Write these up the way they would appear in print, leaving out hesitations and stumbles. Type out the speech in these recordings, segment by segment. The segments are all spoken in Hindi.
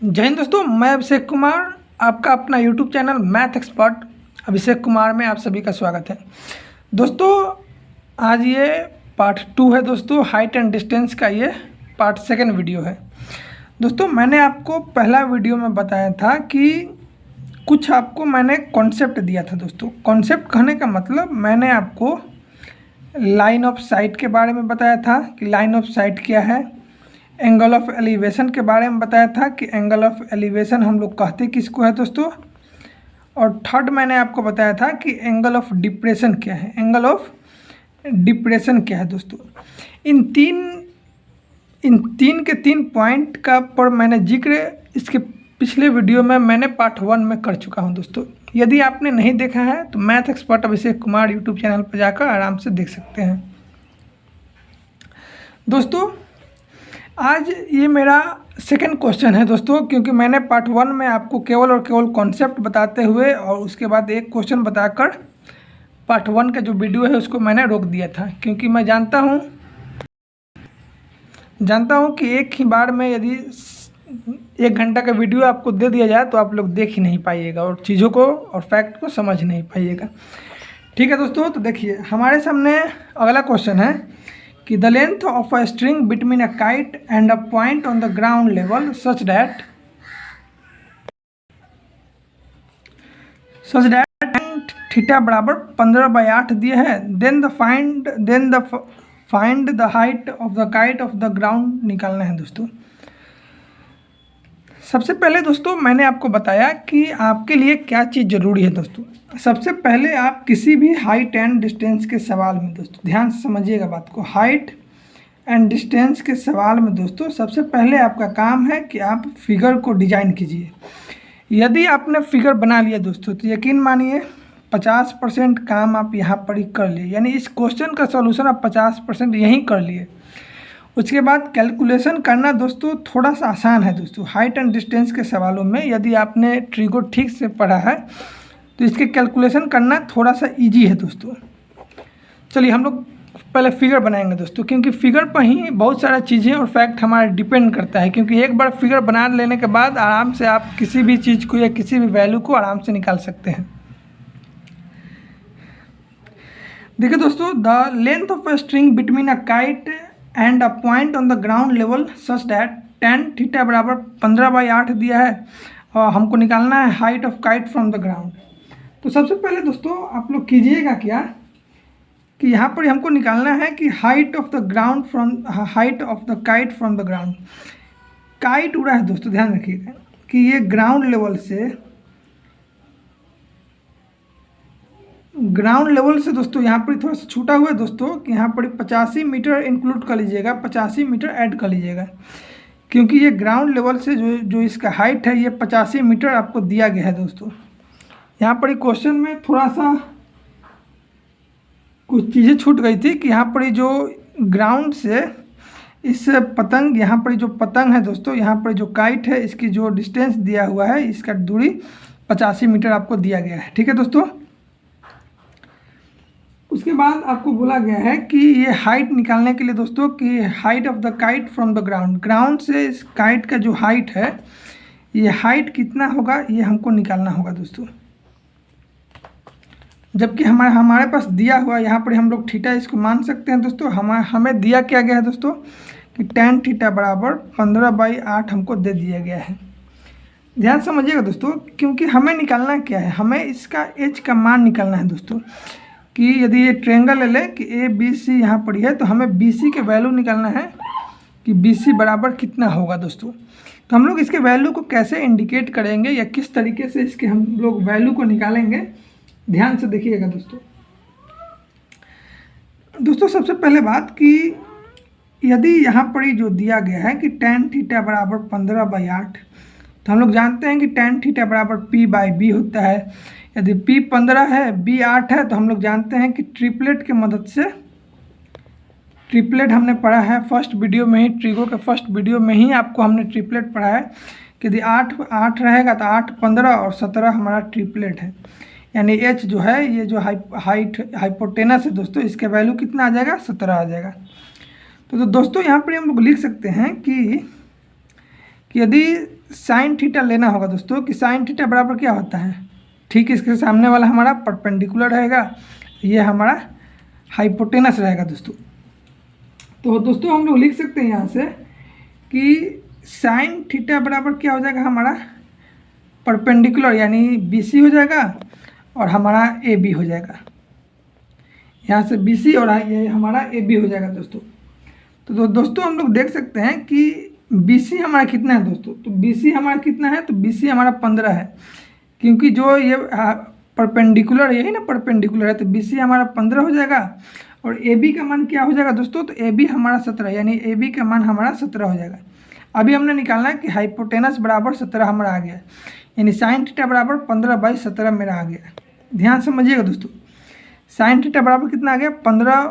जय हिंद दोस्तों, मैं अभिषेक कुमार, आपका अपना YouTube channel math expert Abhishek Kumar में आप सभी का स्वागत है। दोस्तों आज ये पार्ट 2 है दोस्तों, हाइट एंड डिस्टेंस का ये पार्ट 2 वीडियो है। दोस्तों मैंने आपको पहला वीडियो में बताया था कि कुछ आपको मैंने कॉन्सेप्ट दिया था। दोस्तों कॉन्सेप्ट कहने का मतलब मैंने आपको लाइन ऑफ साइट के बारे में बताया था कि लाइन ऑफ साइट क्या है, एंगल ऑफ एलिवेशन के बारे में बताया था कि एंगल ऑफ एलिवेशन हम लोग कहते किसको है दोस्तों, और थर्ड मैंने आपको बताया था कि एंगल ऑफ डिप्रेशन क्या है, एंगल ऑफ डिप्रेशन क्या है। दोस्तों इन तीन के 3 पॉइंट का पर मैंने जिक्र इसके पिछले वीडियो में मैंने पार्ट 1 में कर चुका हूं। दोस्तों यदि आपने नहीं देखा है तो math expert Abhishek Kumar YouTube channel पर जाकर आराम से देख सकते हैं। दोस्तों आज ये मेरा सेकंड क्वेश्चन है दोस्तों, क्योंकि मैंने पार्ट 1 में आपको केवल और केवल कॉन्सेप्ट बताते हुए और उसके बाद एक क्वेश्चन बताकर पार्ट 1 का जो वीडियो है उसको मैंने रोक दिया था, क्योंकि मैं जानता हूँ कि एक ही बार में यदि 1 घंटा का वीडियो आपको दे दिया जाए तो आप लोग देख ही नहीं पाइएगा और चीज़ों को और फैक्ट को समझ नहीं पाइएगा। ठीक है दोस्तों, तो देखिए हमारे सामने अगला क्वेश्चन है कि the length of a string between a kite and a point on the ground level such that theta बराबर 15/8 दिए है। Then find the height of the kite of the ground निकालना है। दोस्तों सबसे पहले दोस्तों मैंने आपको बताया कि आपके लिए क्या चीज़ ज़रूरी है। दोस्तों सबसे पहले आप किसी भी हाइट एंड डिस्टेंस के सवाल में, दोस्तों ध्यान से समझिएगा बात को, हाइट एंड डिस्टेंस के सवाल में दोस्तों सबसे पहले आपका काम है कि आप फिगर को डिजाइन कीजिए। यदि आपने फिगर बना लिया दोस्तों तो यकीन मानिए 50% काम आप यहाँ पर ही कर लिए, यानी इस क्वेश्चन का सॉल्यूशन आप 50% यहीं कर लिए। उसके बाद कैलकुलेशन करना दोस्तों थोड़ा सा आसान है। दोस्तों हाइट एंड डिस्टेंस के सवालों में यदि आपने ट्रिगो ठीक से पढ़ा है तो इसके कैलकुलेशन करना थोड़ा सा इजी है। दोस्तों चलिए हम लोग पहले फिगर बनाएंगे दोस्तों, क्योंकि फिगर पर ही बहुत सारा चीज़ें और फैक्ट हमारा डिपेंड करता है, क्योंकि एक बार फिगर बना लेने के बाद आराम से आप किसी भी चीज़ को या किसी भी वैल्यू को आराम से निकाल सकते हैं। देखिए दोस्तों, the length of a string between a kite and a point on the ground level such that tan theta बराबर 15/8 दिया है और हमको निकालना है height of kite from the ground. तो सबसे पहले दोस्तों आप लोग कीजिएगा क्या कि यहाँ पर हमको निकालना है कि height of the kite from the ground. Kite उड़ा है दोस्तों, ध्यान रखिएगा कि ये ग्राउंड लेवल से दोस्तों यहाँ पर थोड़ा सा छूटा हुआ है दोस्तों, कि यहाँ पर 85 मीटर इंक्लूड कर लीजिएगा, 85 मीटर ऐड कर लीजिएगा, क्योंकि ये ग्राउंड लेवल से जो इसका हाइट है ये 85 मीटर आपको दिया गया है। दोस्तों यहाँ पर क्वेश्चन में थोड़ा सा कुछ चीज़ें छूट गई थी कि यहाँ पर जो ग्राउंड से इस पतंग, यहाँ पर जो पतंग है दोस्तों, यहाँ पर जो काइट है इसकी जो डिस्टेंस दिया हुआ है, इसका दूरी 85 मीटर आपको दिया गया है। ठीक है दोस्तों, उसके बाद आपको बोला गया है कि ये हाइट निकालने के लिए दोस्तों कि height of the kite from the ground से इस काइट का जो हाइट है ये हाइट कितना होगा ये हमको निकालना होगा। दोस्तों जबकि हमारे पास दिया हुआ यहाँ पर हम लोग थीटा इसको मान सकते हैं। दोस्तों हमें दिया क्या गया है दोस्तों कि tan थीटा बराबर 15/8 हमको दे दिया गया है। ध्यान समझिएगा दोस्तों, क्योंकि हमें निकालना क्या है, हमें इसका h का मान निकालना है। दोस्तों कि यदि ये ट्रायंगल ले लें कि ABC यहाँ पर है तो हमें BC के वैल्यू निकालना है कि BC बराबर कितना होगा। दोस्तों तो हम लोग इसके वैल्यू को कैसे इंडिकेट करेंगे या किस तरीके से इसके हम लोग वैल्यू को निकालेंगे, ध्यान से देखिएगा। दोस्तों सबसे पहले बात कि यदि यहाँ पर ही जो दिया गया है कि tan थीटा बराबर 15/8, तो हम लोग जानते हैं कि tan थीटा बराबर P/B होता है। यदि P 15 है, B 8 है, तो हम लोग जानते हैं कि ट्रिपलेट की मदद से, ट्रिपलेट हमने पढ़ा है फर्स्ट वीडियो में ही, ट्रिगो के फर्स्ट वीडियो में ही आपको हमने ट्रिपलेट पढ़ा है कि यदि 8 रहेगा तो 8, 15 और 17 हमारा ट्रिपलेट है, यानी H जो है ये जो हाइपोटेनस है दोस्तों, इसका वैल्यू कितना आ जाएगा, 17 आ जाएगा। तो दोस्तों यहाँ पर हम लोग लिख सकते हैं कि यदि साइन थीटा लेना होगा दोस्तों कि साइन थीटा बराबर क्या होता है, ठीक इसके सामने वाला हमारा परपेंडिकुलर रहेगा, ये हमारा हाइपोटेनस रहेगा दोस्तों। तो दोस्तों हम लोग लिख सकते हैं यहाँ से कि साइन थीटा बराबर क्या हो जाएगा, हमारा परपेंडिकुलर यानी BC हो जाएगा और हमारा AB हो जाएगा। यहाँ से BC और ये हमारा AB हो जाएगा दोस्तों। तो दोस्तों हम लोग देख सकते हैं कि BC हमारा कितना है दोस्तों, तो BC हमारा कितना है, तो BC हमारा 15 है, क्योंकि जो ये परपेंडिकुलर यही ना परपेंडिकुलर है, तो BC हमारा 15 हो जाएगा। और AB का मान क्या हो जाएगा दोस्तों, तो AB हमारा 17 यानी AB का मान हमारा 17 हो जाएगा। अभी हमने निकालना है कि हाइपोटेनस बराबर 17 हमारा आ गया, यानी साइन थीटा बराबर 15/17 मेरा आ गया। ध्यान समझिएगा दोस्तों, साइन थीटा बराबर कितना आ गया 15।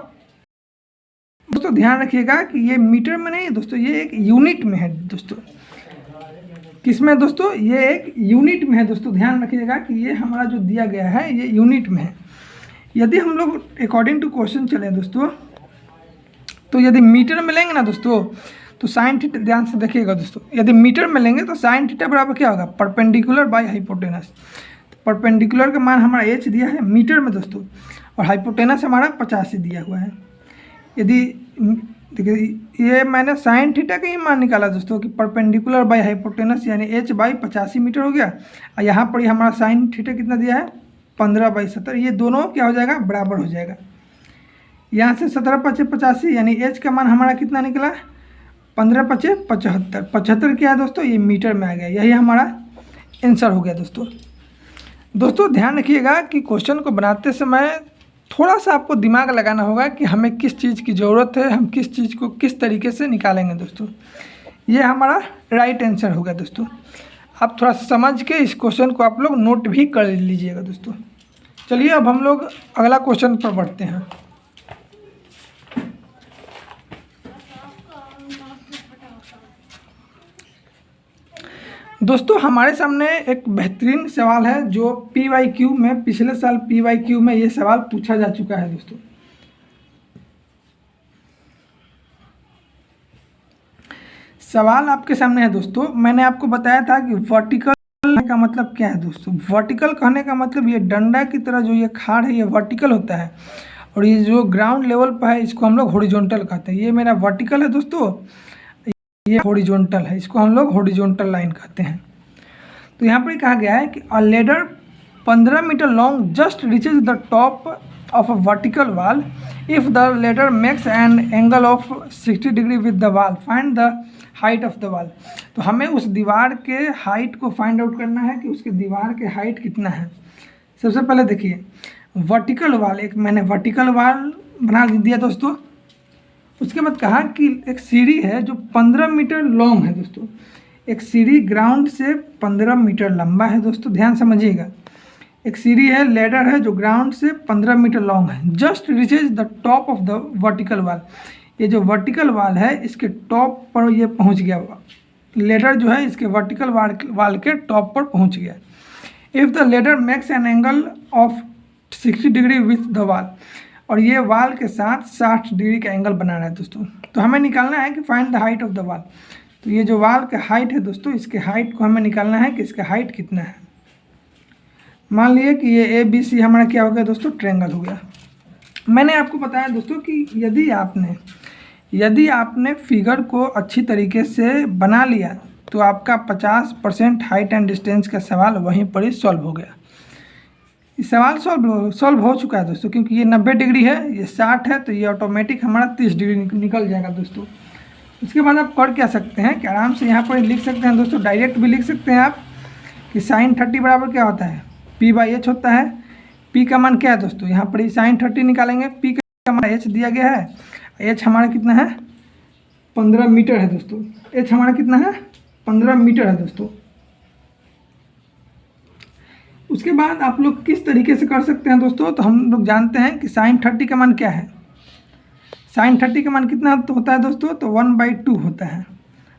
दोस्तों ध्यान रखिएगा कि ये मीटर में नहीं है दोस्तों, ये एक यूनिट में है दोस्तों। किस में दोस्तों, ये एक यूनिट में है दोस्तों। ध्यान रखिएगा कि ये हमारा जो दिया गया है ये यूनिट में है। यदि हम लोग अकॉर्डिंग टू क्वेश्चन चलें दोस्तों, तो यदि मीटर में लेंगे ना दोस्तों, तो साइन थीटा, ध्यान से देखिएगा दोस्तों, यदि मीटर में लेंगे तो साइन थीटा बराबर क्या होगा, परपेंडिकुलर बाय हाइपोटेनस। तो परपेंडिकुलर का मान हमारा h दिया है मीटर में दोस्तों, और हाइपोटेनस हमारा 85 दिया हुआ है। यदि देखिए ये मैंने साइन थीटा का ही मान निकाला दोस्तों कि परपेंडिकुलर बाय हाइपोटेनस यानी h/85 मीटर हो गया। और यहाँ पर ही हमारा साइन थीटा कितना दिया है 15/17, ये दोनों क्या हो जाएगा, बराबर हो जाएगा। यहाँ से 17×5 = 85 यानी h का मान हमारा कितना निकला 15×5 = 75 क्या है दोस्तों, ये मीटर में आ गया। यही हमारा आंसर हो गया दोस्तों। दोस्तों ध्यान रखिएगा कि क्वेश्चन को बनाते समय थोड़ा सा आपको दिमाग लगाना होगा कि हमें किस चीज़ की ज़रूरत है, हम किस चीज़ को किस तरीके से निकालेंगे दोस्तों। ये हमारा राइट आंसर हो गया दोस्तों। आप थोड़ा समझ के इस क्वेश्चन को आप लोग नोट भी कर लीजिएगा दोस्तों। चलिए अब हम लोग अगला क्वेश्चन पर बढ़ते हैं। दोस्तों हमारे सामने एक बेहतरीन सवाल है जो PYQ में, पिछले साल PYQ में ये सवाल पूछा जा चुका है दोस्तों। सवाल आपके सामने है दोस्तों। मैंने आपको बताया था कि वर्टिकल का मतलब क्या है दोस्तों। वर्टिकल कहने का मतलब ये डंडा की तरह जो ये खाड़ है ये वर्टिकल होता है, और ये जो ग्राउंड लेवल पर है इसको हम लोग हॉरिजॉन्टल कहते हैं। ये मेरा वर्टिकल है दोस्तों, ये हॉरिजॉन्टल है, इसको हम लोग हॉरिजॉन्टल लाइन कहते हैं। तो यहाँ पर कहा गया है कि a ladder 15 metre long just reaches the top of a vertical wall if the ladder makes an angle of 60 degree with the wall, find the height of the wall. तो हमें उस दीवार के हाइट को फाइंड आउट करना है कि उसके दीवार के हाइट कितना है। सबसे पहले देखिए वर्टिकल वॉल, एक मैंने वर्टिकल वॉल बना दिया दोस्तों। उसके बाद कहा कि एक सीढ़ी है जो 15 मीटर लॉन्ग है दोस्तों। एक सीढ़ी ग्राउंड से 15 मीटर लंबा है दोस्तों, ध्यान समझिएगा। एक सीढ़ी है, लेडर है जो ग्राउंड से 15 मीटर लॉन्ग है, just reaches the top of the vertical wall. ये जो वर्टिकल वॉल है इसके टॉप पर ये पहुंच गया, लेडर जो है इसके वर्टिकल वॉल के टॉप पर पहुंच गया। If the ladder makes an angle of 60 degree with the wall, और ये वॉल के साथ 60 डिग्री का एंगल बनाना है दोस्तों। तो हमें निकालना है कि find the height of the wall. तो ये जो वॉल का हाइट है दोस्तों, इसके हाइट को हमें निकालना है कि इसका हाइट कितना है। मान लिए कि ये ABC हमारा क्या हो गया दोस्तों, ट्रायंगल हो गया। मैंने आपको बताया दोस्तों कि यदि आपने फिगर को अच्छी तरीके से बना लिया तो आपका 50% हाइट एंड डिस्टेंस का सवाल वहीं पर ही सॉल्व हो गया। ये सवाल सॉल्व हो चुका है दोस्तों, क्योंकि ये 90 डिग्री है, ये 60 है, तो ये ऑटोमेटिक हमारा 30 डिग्री निकल जाएगा दोस्तों। उसके बाद आप कर क्या सकते हैं कि आराम से यहाँ पर लिख सकते हैं दोस्तों, डायरेक्ट भी लिख सकते हैं आप कि साइन 30 बराबर क्या होता है, P/H होता है। P का मान क्या है दोस्तों, यहाँ पर ही साइन 30 निकालेंगे। P का मान H दिया गया है, H हमारा कितना है 15 मीटर है दोस्तों। H हमारा कितना है 15 मीटर है दोस्तों। उसके बाद आप लोग किस तरीके से कर सकते हैं दोस्तों, तो हम लोग जानते हैं कि साइन 30 का मान क्या है। साइन 30 का मान कितना होता है दोस्तों, तो 1/2 होता है,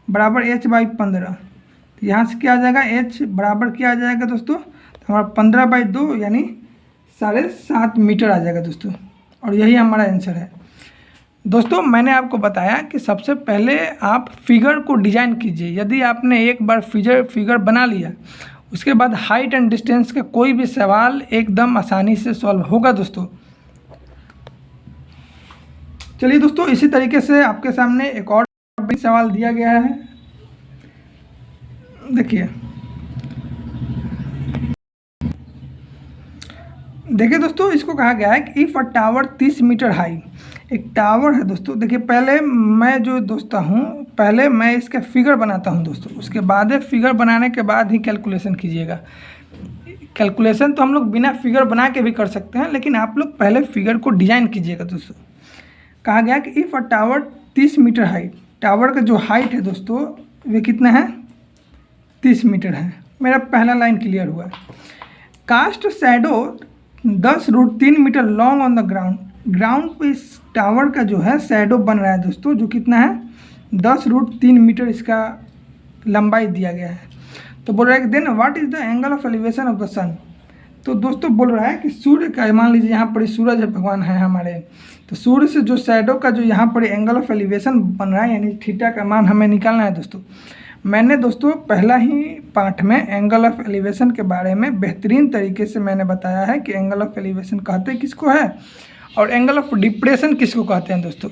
बराबर H/15। तो यहाँ से क्या आ जाएगा, H बराबर क्या आ जाएगा दोस्तों, तो हमारा 15/2 यानी 7.5 मीटर आ जाएगा दोस्तों। और यही हमारा आंसर है। दोस्तों मैंने आपको बताया कि सबसे पहले आप फिगर को डिजाइन कीजिए। यदि आपने एक बार फिगर बना लिया, उसके बाद हाइट एंड डिस्टेंस का कोई भी सवाल एकदम आसानी से सॉल्व होगा दोस्तों। चलिए दोस्तों, इसी तरीके से आपके सामने एक और सवाल दिया गया है। देखिए दोस्तों, इसको कहा गया है कि if a tower 30 metre high, एक टावर है दोस्तों। देखिए पहले मैं जो दोस्तों हूँ, पहले मैं इसका फिगर बनाता हूँ दोस्तों, उसके बाद फिगर बनाने के बाद ही कैलकुलेशन कीजिएगा। कैलकुलेशन तो हम लोग बिना फिगर बना के भी कर सकते हैं, लेकिन आप लोग पहले फिगर को डिजाइन कीजिएगा दोस्तों। कहा गया कि if a tower 30 metre height, tower का जो हाइट है दोस्तों वे कितना है, 30 मीटर है। मेरा पहला लाइन क्लियर हुआ। Cast shadow 10√3 metre long on the ground, ground पे इस टावर का जो है शैडो बन रहा है दोस्तों, जो कितना है 10√3 मीटर इसका लंबाई दिया गया है। तो बोल रहा है कि then what is the angle of elevation of the sun. तो दोस्तों बोल रहा है कि सूर्य का, मान लीजिए यहाँ पर सूरज है, भगवान है हमारे, तो सूर्य से जो शैडो का जो यहाँ पर एंगल ऑफ एलिवेशन बन रहा है, यानी थीटा का मान हमें निकालना है दोस्तों। मैंने दोस्तों पहला ही पार्ट में एंगल ऑफ एलिवेशन के बारे में बेहतरीन तरीके से मैंने बताया है कि एंगल ऑफ एलिवेशन कहते किसको है और एंगल ऑफ डिप्रेशन किसको कहते हैं दोस्तों।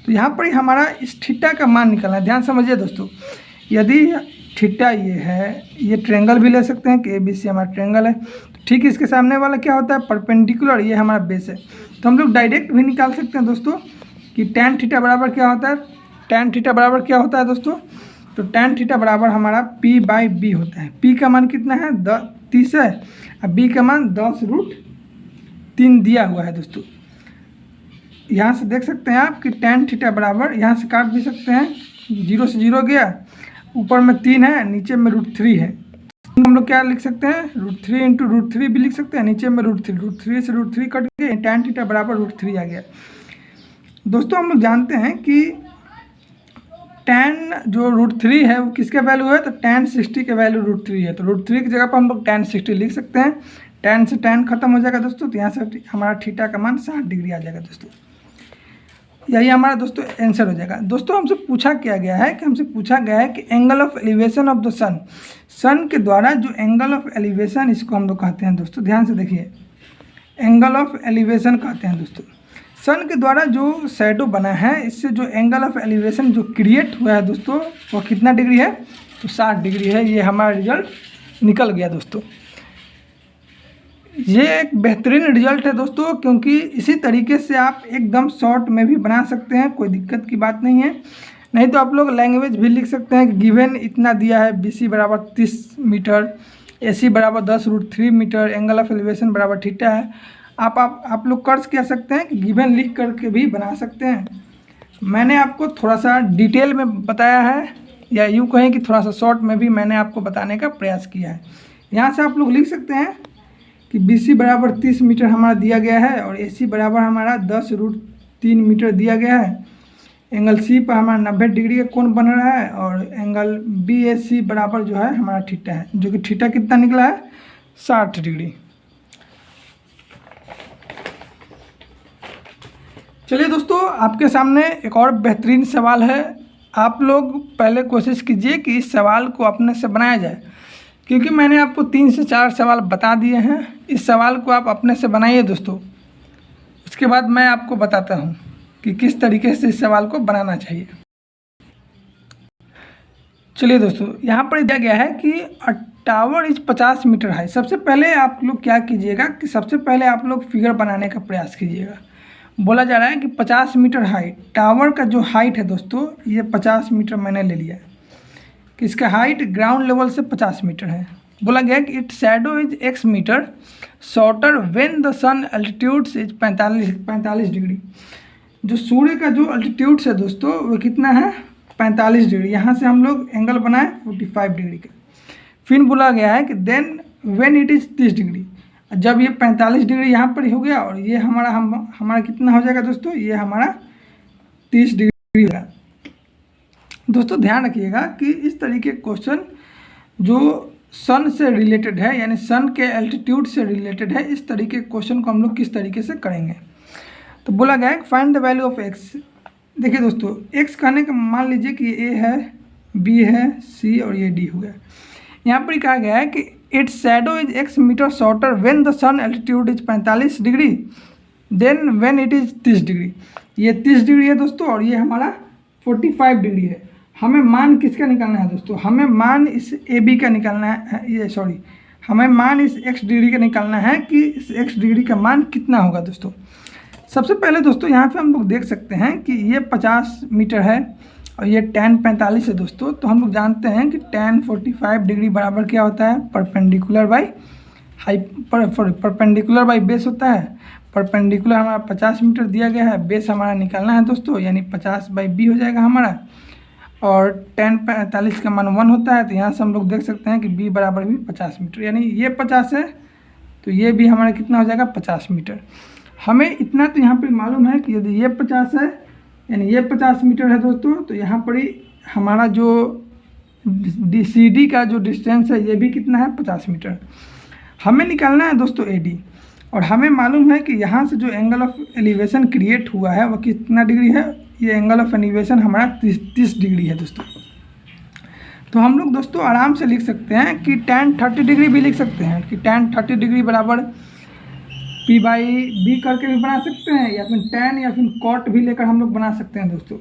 तो यहाँ पर ही हमारा इस थीटा का मान निकालना है। ध्यान समझिए दोस्तों, यदि थीटा ये है, ये ट्रायंगल भी ले सकते हैं कि ABC हमारा ट्रायंगल है, तो ठीक इसके सामने वाला क्या होता है, परपेंडिकुलर, ये हमारा बेस है। तो हम लोग डायरेक्ट भी निकाल सकते हैं दोस्तों कि tan थीटा बराबर क्या होता है। tan थीटा बराबर क्या होता है दोस्तों, तो tan थीटा बराबर हमारा P/B होता है। P का मान कितना है, 30 है, और B का मान 10√3 दिया हुआ है दोस्तों। यहाँ से देख सकते हैं आप कि tan थीटा बराबर, यहाँ से काट भी सकते हैं, 0 से 0 गया, ऊपर में 3 है, नीचे में √3 है। हम लोग क्या लिख सकते हैं, √3 इंटू √3 भी लिख सकते हैं, नीचे में √3 से √3 कट गए, tan थीटा बराबर √3 आ गया। दोस्तों हम लोग जानते हैं कि tan जो √3 है वो किसका वैल्यू है, तो tan 60 का वैल्यू √3 है। तो √3 की जगह पर हम लोग tan 60 लिख सकते हैं। tan से tan खत्म हो जाएगा दोस्तों, तो यहाँ से हमारा थीटा का मान 60 डिग्री आ जाएगा दोस्तों। यही हमारा दोस्तों आंसर हो जाएगा। दोस्तों हमसे पूछा क्या गया है कि हमसे पूछा गया है कि angle of elevation of the sun, sun के द्वारा जो एंगल ऑफ एलिवेशन, इसको हम लोग कहते हैं दोस्तों, ध्यान से देखिए, एंगल ऑफ एलिवेशन कहते हैं दोस्तों। सन के द्वारा जो शैडो बना है, इससे जो एंगल ऑफ एलिवेशन जो क्रिएट हुआ है दोस्तों, वो कितना डिग्री है, तो 60 डिग्री है। ये हमारा रिजल्ट निकल गया दोस्तों। ये एक बेहतरीन रिजल्ट है दोस्तों, क्योंकि इसी तरीके से आप एकदम शॉर्ट में भी बना सकते हैं, कोई दिक्कत की बात नहीं है। नहीं तो आप लोग लैंग्वेज भी लिख सकते हैं कि गिवन इतना दिया है, BC बराबर 30 मीटर, AC बराबर 10√3 मीटर, एंगल ऑफ एलिवेशन बराबर थीटा है। आप लोग कर क्या सकते हैं कि गिवन लिख करके भी बना सकते हैं। मैंने आपको थोड़ा सा डिटेल में बताया है, या यूँ कहें कि थोड़ा सा शॉर्ट में भी मैंने आपको बताने का प्रयास किया है। यहाँ से आप लोग लिख सकते हैं कि BC बराबर 30 मीटर हमारा दिया गया है, और AC बराबर हमारा 10√3 मीटर दिया गया है। एंगल C पर हमारा 90 डिग्री का कोण बन रहा है, और एंगल BAC बराबर जो है हमारा थीटा है, जो कि थीटा कितना निकला है, 60 डिग्री। चलिए दोस्तों, आपके सामने एक और बेहतरीन सवाल है। आप लोग पहले कोशिश कीजिए कि इस सवाल को अपने से बनाया जाए, क्योंकि मैंने आपको 3 से 4 सवाल बता दिए हैं। इस सवाल को आप अपने से बनाइए दोस्तों, उसके बाद मैं आपको बताता हूँ कि किस तरीके से इस सवाल को बनाना चाहिए। चलिए दोस्तों, यहाँ पर दिया गया है कि a tower is 50 metre high. सबसे पहले आप लोग क्या कीजिएगा कि सबसे पहले आप लोग फिगर बनाने का प्रयास कीजिएगा। बोला जा रहा है कि 50 मीटर हाइट, टावर का जो हाइट है दोस्तों, ये 50 मीटर मैंने ले लिया कि इसका हाइट ग्राउंड लेवल से 50 मीटर है। बोला गया कि it shadow is x metre shorter when the sun altitudes is 45 degree. जो सूर्य का जो अल्टीट्यूड है दोस्तों, वो कितना है, 45 डिग्री। यहाँ से हम लोग एंगल बनाए 45 डिग्री का। फिर बोला गया है कि then when it is 30 degree, जब ये 45 डिग्री यहाँ पर हो गया, और ये हमारा कितना हो जाएगा दोस्तों, ये हमारा 30 डिग्री होगा। दोस्तों ध्यान रखिएगा कि इस तरीके के क्वेश्चन जो सन से रिलेटेड है, यानी सन के एल्टीट्यूड से रिलेटेड है, इस तरीके के क्वेश्चन को हम लोग किस तरीके से करेंगे। तो बोला गया है find the value of x, देखिए दोस्तों, एक्स कहने का मान लीजिए कि ए है, बी है, सी और ये डी हो गया। यहाँ पर कहा गया है कि its shadow is x metre shorter when the sun altitude is 45 degree then when it is 30 degree. ये 30 डिग्री है दोस्तों और ये हमारा 45 डिग्री है। हमें मान किसका निकालना है दोस्तों? हमें मान इस ए बी का निकालना है, हमें मान इस एक्स डिग्री का निकालना है कि इस एक्स डिग्री का मान कितना होगा दोस्तों। सबसे पहले दोस्तों यहाँ पे हम लोग देख सकते हैं कि ये 50 मीटर है और ये tan 45 है दोस्तों। तो हम लोग जानते हैं कि tan 45 डिग्री बराबर क्या होता है? परपेंडिकुलर बाई बेस होता है। परपेंडिकुलर हमारा 50 मीटर दिया गया है, बेस हमारा निकालना है दोस्तों, यानी 50/b हो जाएगा हमारा। और tan 45 का मान 1 होता है, तो यहाँ से हम लोग देख सकते हैं कि b बराबर भी 50 मीटर, यानी ये 50 है तो ये भी हमारा कितना हो जाएगा? 50 मीटर। हमें इतना तो यहाँ पे मालूम है कि यदि ये 50 है यानी ये 50 मीटर है दोस्तों, तो यहाँ पर ही हमारा जो CD का जो डिस्टेंस है ये भी कितना है? 50 मीटर। हमें निकालना है दोस्तों AD, और हमें मालूम है कि यहाँ से जो एंगल ऑफ एलिवेशन क्रिएट हुआ है वो कितना डिग्री है? ये एंगल ऑफ एलिवेशन हमारा 30 डिग्री है दोस्तों। तो हम लोग दोस्तों आराम से लिख सकते हैं कि tan 30 डिग्री भी लिख सकते हैं कि tan 30 डिग्री बराबर P/B करके भी बना सकते हैं, या फिर tan या फिर cot भी लेकर हम लोग बना सकते हैं दोस्तों।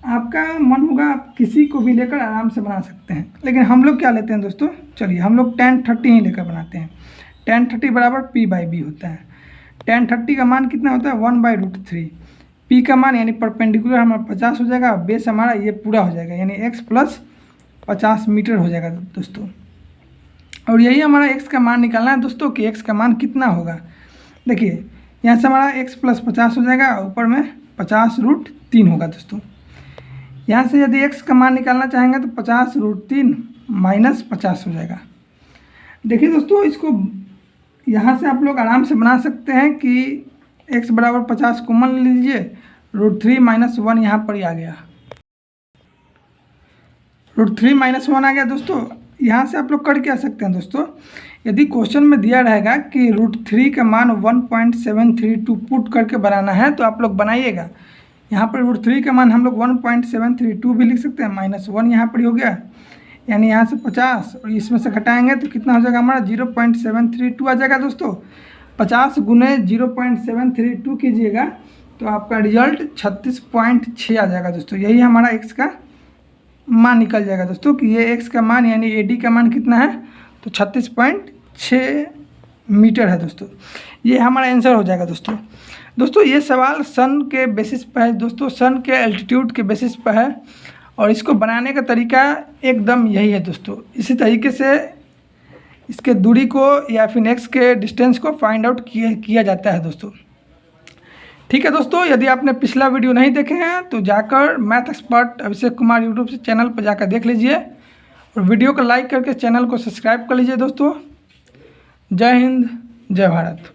आपका मन होगा आप किसी को भी लेकर आराम से बना सकते हैं, लेकिन हम लोग क्या लेते हैं दोस्तों? चलिए हम लोग tan 30 ही लेकर बनाते हैं। tan 30 बराबर P/B होता है। tan 30 का मान कितना होता है? 1/√3। P का मान यानी परपेंडिकुलर हमारा 50 हो जाएगा, बेस हमारा ये पूरा हो जाएगा, यानी x + 50 मीटर हो जाएगा दोस्तों। और यही हमारा x का मान निकालना है दोस्तों कि x का मान कितना होगा। देखिए यहाँ से हमारा x + 50 हो जाएगा, ऊपर में 50√3 होगा दोस्तों। यहाँ से यदि x का मान निकालना चाहेंगे तो 50√3 - 50 हो जाएगा। देखिए दोस्तों, इसको यहाँ से आप लोग आराम से बना सकते हैं कि x बराबर 50 कॉमन ले लीजिए, √3 - 1 यहाँ पर ही आ गया, √3 - 1 आ गया दोस्तों। यहाँ से आप लोग कर क्या सकते हैं दोस्तों? यदि क्वेश्चन में दिया रहेगा कि √3 का मान 1.732 पुट करके बनाना है तो आप लोग बनाइएगा। यहाँ पर √3 का मान हम लोग 1.732 भी लिख सकते हैं, -1 यहाँ पर ही हो गया, यानी यहाँ से 50 और इसमें से घटाएंगे तो कितना हो जाएगा हमारा? 0.732 आ जाएगा दोस्तों। 50 गुने 0.732 कीजिएगा तो आपका रिजल्ट 36.6 आ जाएगा दोस्तों। यही हमारा x का मान निकल जाएगा दोस्तों कि ये x का मान यानी AD का मान कितना है? तो 36.6 मीटर है दोस्तों। ये हमारा आंसर हो जाएगा दोस्तों। ये सवाल सन के बेसिस पर है दोस्तों, सन के एल्टीट्यूड के बेसिस पर है, और इसको बनाने का तरीका एकदम यही है दोस्तों। इसी तरीके से इसके दूरी को या फिर x के डिस्टेंस को फाइंड आउट किया जाता है दोस्तों। ठीक है दोस्तों, यदि आपने पिछला वीडियो नहीं देखे हैं तो जाकर math expert Abhishek Kumar YouTube से चैनल पर जाकर देख लीजिए, और वीडियो को लाइक करके चैनल को सब्सक्राइब कर लीजिए दोस्तों। जय हिंद, जय भारत।